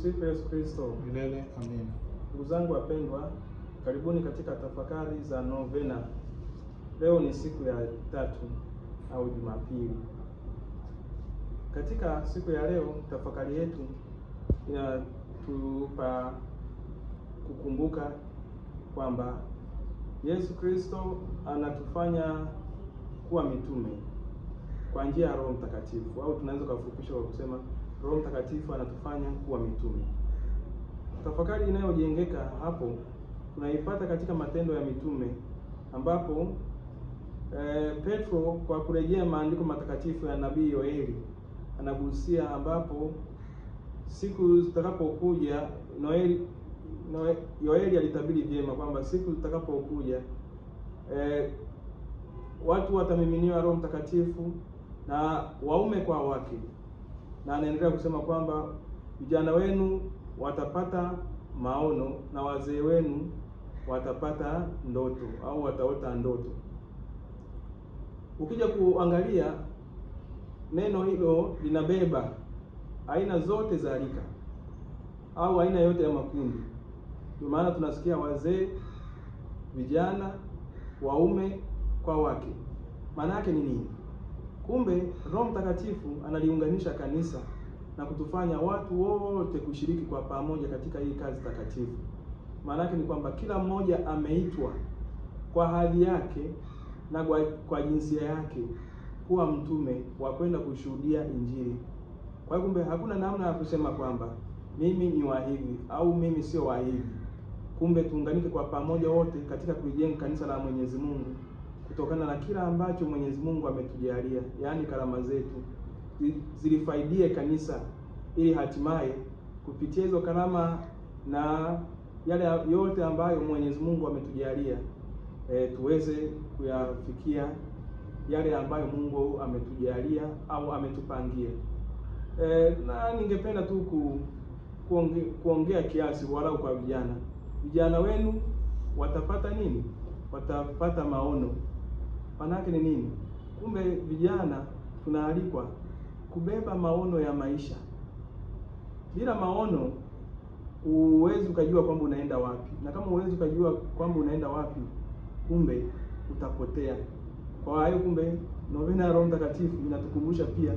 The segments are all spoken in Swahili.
Tumsifu Yesu Kristo. Milele amina. Ndugu zangu wapendwa, karibuni katika tafakari za novena. Leo ni siku ya tatu au Jumapili. Katika siku ya leo tafakari yetu inatupa kukumbuka kwamba Yesu Kristo anatufanya kuwa mitume kwa njia ya Roho Mtakatifu, au tunaweza kufupisha kwa kusema Roho Mtakatifu anatufanya kuwa mitume. Tafakari inayojengeka hapo tunaipata katika Matendo ya Mitume, ambapo Petro kwa kurejea maandiko matakatifu ya nabii Yoeli anagusia, ambapo siku zitakapokuja Yoeli alitabiri vyema kwamba siku zitakapokuja watu watamiminiwa Roho Mtakatifu, na waume kwa wake, na anaendelea kusema kwamba vijana wenu watapata maono na wazee wenu watapata ndoto au wataota ndoto. Ukija kuangalia neno hilo linabeba aina zote za rika au aina yote ya makundi. Kwa maana tunasikia wazee, vijana, waume kwa wake. Maana yake ni nini? Kumbe Roho Mtakatifu analiunganisha kanisa na kutufanya watu wote kushiriki kwa pamoja katika hii kazi takatifu. Maana yake ni kwamba kila mmoja ameitwa kwa hadhi yake na kwa jinsia yake kuwa mtume wa kwenda kushuhudia Injili. Kwa hiyo kumbe hakuna namna ya kusema kwamba mimi ni wa hivi au mimi sio wa hivi. Kumbe tuunganike kwa pamoja wote katika kujenga kanisa la Mwenyezi Mungu, kutokana na kila ambacho Mwenyezi Mungu ametujalia, yaani karama zetu zilifaidie kanisa, ili hatimaye kupitia hizo karama na yale yote ambayo Mwenyezi Mungu ametujalia tuweze kuyafikia yale ambayo Mungu ametujalia au ametupangia. Na ningependa tu kuongea kiasi walau kwa vijana. Vijana wenu watapata nini? Watapata maono. Maana yake ni nini? Kumbe vijana tunaalikwa kubeba maono ya maisha. Bila maono huwezi ukajua kwamba unaenda wapi, na kama huwezi ukajua kwamba unaenda wapi, kumbe utapotea. Kwa hiyo kumbe novena ya Roho Mtakatifu inatukumbusha pia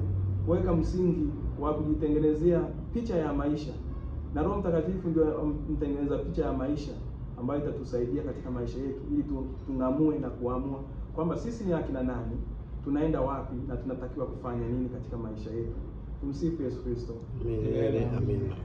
kuweka msingi wa kujitengenezea picha ya maisha, na Roho Mtakatifu ndio mtengeneza picha ya maisha ambayo itatusaidia katika maisha yetu, ili tungamue na kuamua kwamba sisi ni akina nani, tunaenda wapi, na tunatakiwa kufanya nini katika maisha yetu. Tumsifu Yesu Kristo. Milele amina.